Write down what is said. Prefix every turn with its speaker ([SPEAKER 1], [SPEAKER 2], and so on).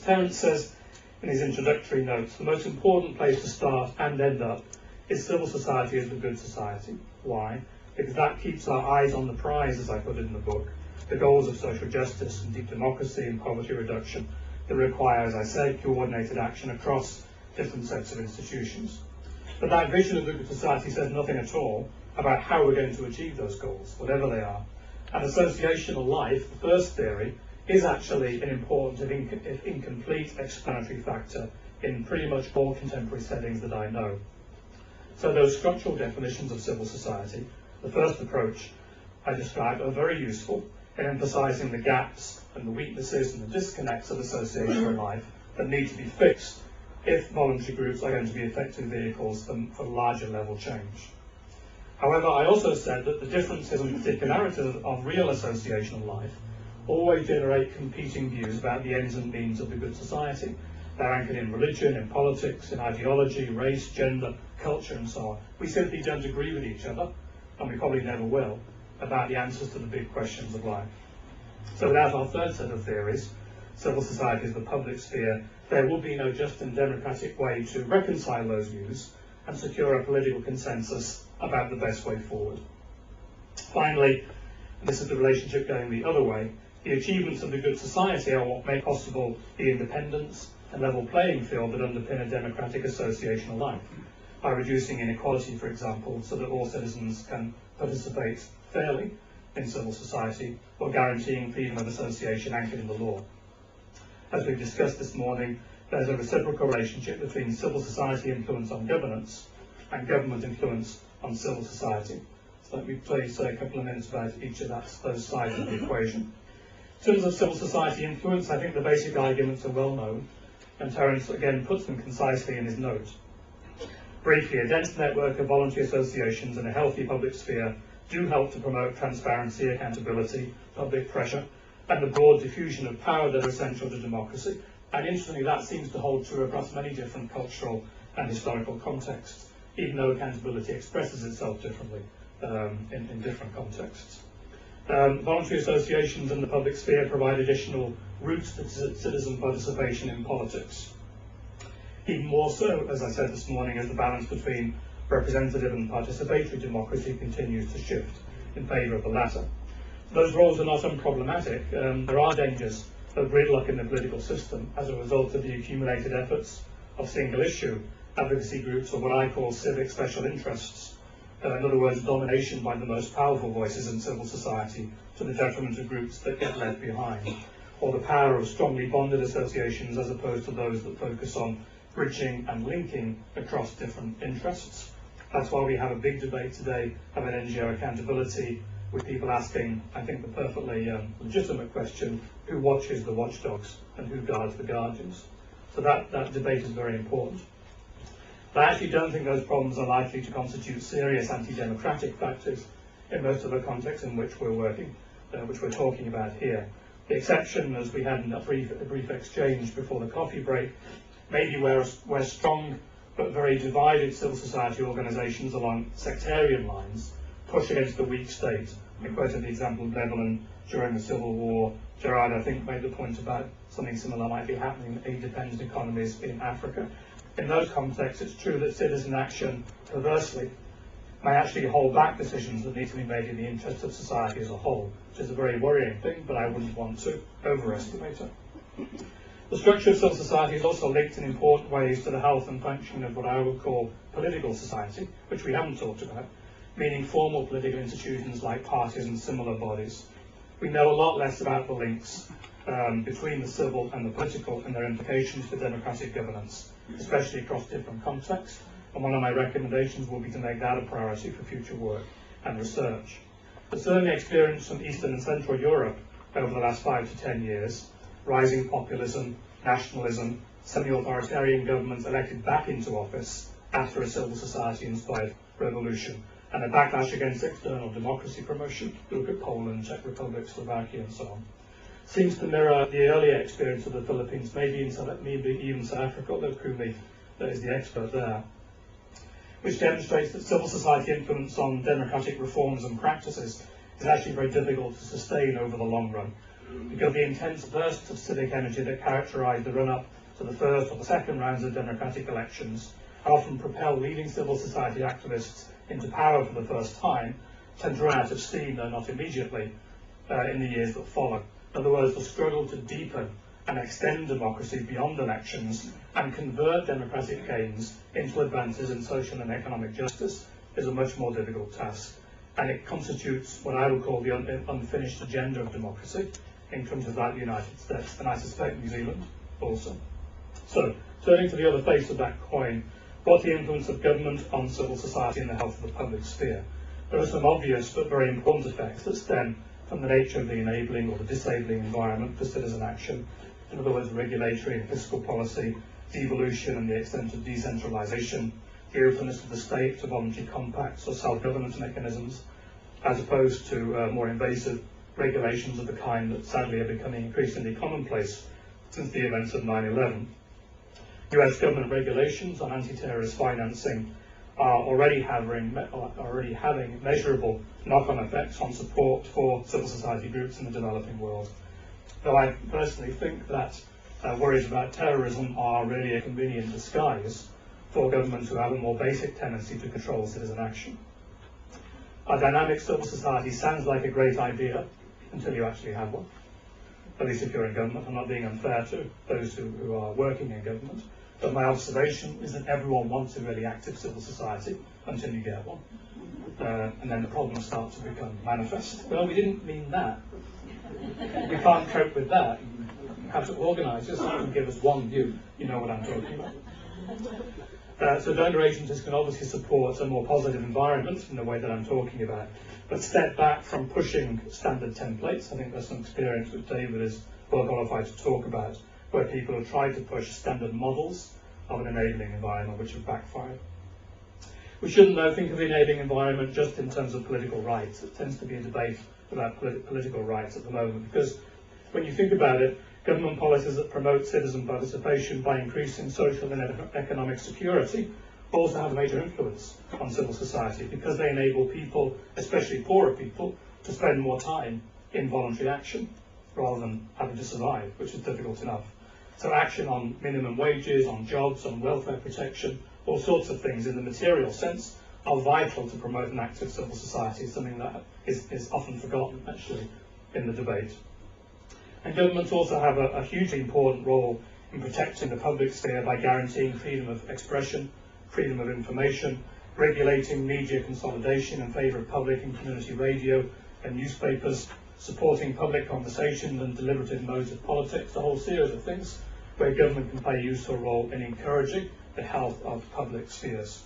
[SPEAKER 1] Terence says in his introductory notes, the most important place to start and end up is civil society as a good society. Why? Because that keeps our eyes on the prize, as I put it in the book, the goals of social justice and deep democracy and poverty reduction that require, as I said, coordinated action across different sets of institutions. But that vision of the good society says nothing at all about how we're going to achieve those goals, whatever they are. And associational life, the first theory, is actually an important, if incomplete, explanatory factor in pretty much all contemporary settings that I know. So those structural definitions of civil society, the first approach I described, are very useful in emphasizing the gaps and the weaknesses and the disconnects of associational life that need to be fixed if voluntary groups are going to be effective vehicles for larger level change. However, I also said that the differences and particularities of real associational life always generate competing views about the ends and means of the good society. They're anchored in religion, in politics, in ideology, race, gender, culture, and so on. We simply don't agree with each other, and we probably never will, about the answers to the big questions of life. So without our third set of theories, civil society is the public sphere, there will be no just and democratic way to reconcile those views and secure a political consensus about the best way forward. Finally, and this is the relationship going the other way, the achievements of the good society are what make possible the independence and level playing field that underpin a democratic associational life, by reducing inequality, for example, so that all citizens can participate fairly in civil society, or guaranteeing freedom of association anchored in the law. As we've discussed this morning, there's a reciprocal relationship between civil society influence on governance and government influence on civil society. So let me please say a couple of minutes about each of those sides of the equation. In terms of civil society influence, I think the basic arguments are well known, and Terence again puts them concisely in his note. Briefly, a dense network of voluntary associations and a healthy public sphere do help to promote transparency, accountability, public pressure, and the broad diffusion of power that are essential to democracy. And interestingly, that seems to hold true across many different cultural and historical contexts, even though accountability expresses itself differently in different contexts. Voluntary associations in the public sphere provide additional routes to citizen participation in politics. Even more so, as I said this morning, as the balance between representative and participatory democracy continues to shift in favour of the latter. Those roles are not unproblematic. There are dangers of gridlock in the political system as a result of the accumulated efforts of single-issue advocacy groups, or what I call civic special interests. In other words, domination by the most powerful voices in civil society to the detriment of groups that get left behind, or the power of strongly bonded associations as opposed to those that focus on bridging and linking across different interests. That's why we have a big debate today about NGO accountability, with people asking, I think, the perfectly legitimate question, who watches the watchdogs and who guards the guardians? So that debate is very important. But I actually don't think those problems are likely to constitute serious anti-democratic factors in most of the contexts in which we're working, which we're talking about here. The exception, as we had in a brief exchange before the coffee break, may be where strong but very divided civil society organisations along sectarian lines push against the weak state. I quoted the example of Lebanon during the Civil War. Gerard, I think, made the point about something similar might be happening in aid-dependent economies in Africa. In those contexts, it's true that citizen action, perversely, may actually hold back decisions that need to be made in the interest of society as a whole, which is a very worrying thing, but I wouldn't want to overestimate it. The structure of civil society is also linked in important ways to the health and functioning of what I would call political society, which we haven't talked about, meaning formal political institutions like parties and similar bodies. We know a lot less about the links between the civil and the political and their implications for democratic governance, especially across different contexts, and one of my recommendations will be to make that a priority for future work and research. The certainly experience from Eastern and Central Europe over the last 5 to 10 years, rising populism, nationalism, semi-authoritarian governments elected back into office after a civil society-inspired revolution, and a backlash against external democracy promotion, look at Poland, Czech Republic, Slovakia, and so on, seems to mirror the earlier experience of the Philippines, maybe even South Africa, although Kumi is the expert there, which demonstrates that civil society influence on democratic reforms and practices is actually very difficult to sustain over the long run, because the intense bursts of civic energy that characterise the run-up to the first or the second rounds of democratic elections often propel leading civil society activists into power for the first time, tend to run out of steam, though not immediately, in the years that follow. In other words, the struggle to deepen and extend democracy beyond elections and convert democratic gains into advances in social and economic justice is a much more difficult task. And it constitutes what I would call the unfinished agenda of democracy in countries like the United States, and I suspect New Zealand also. So, turning to the other face of that coin, what's the influence of government on civil society and the health of the public sphere? There are some obvious but very important effects that stem from the nature of the enabling or the disabling environment for citizen action. In other words, regulatory and fiscal policy, devolution and the extent of decentralisation, the openness of the state to voluntary compacts or self-governance mechanisms, as opposed to more invasive regulations of the kind that sadly are becoming increasingly commonplace since the events of 9/11. US government regulations on anti-terrorist financing are already having measurable knock-on effects on support for civil society groups in the developing world. Though I personally think that worries about terrorism are really a convenient disguise for governments who have a more basic tendency to control citizen action. A dynamic civil society sounds like a great idea until you actually have one. At least if you're in government. I'm not being unfair to those who are working in government. But my observation is that everyone wants a really active civil society until you get one. And then the problems start to become manifest. Well, we didn't mean that. We can't cope with that. You have to organise. Just and give us one view. You know what I'm talking about. So donor agencies can obviously support a more positive environment in the way that I'm talking about, but step back from pushing standard templates. I think there's some experience which David is well qualified to talk about, where people have tried to push standard models of an enabling environment which have backfired. We shouldn't, though, think of the enabling environment just in terms of political rights. It tends to be a debate about political rights at the moment, because when you think about it, government policies that promote citizen participation by increasing social and economic security also have a major influence on civil society, because they enable people, especially poorer people, to spend more time in voluntary action rather than having to survive, which is difficult enough. So action on minimum wages, on jobs, on welfare protection, all sorts of things in the material sense are vital to promote an active civil society, something that is often forgotten actually in the debate. And governments also have a hugely important role in protecting the public sphere by guaranteeing freedom of expression, freedom of information, regulating media consolidation in favour of public and community radio and newspapers, supporting public conversation and deliberative modes of politics, a whole series of things where government can play a useful role in encouraging the health of public spheres.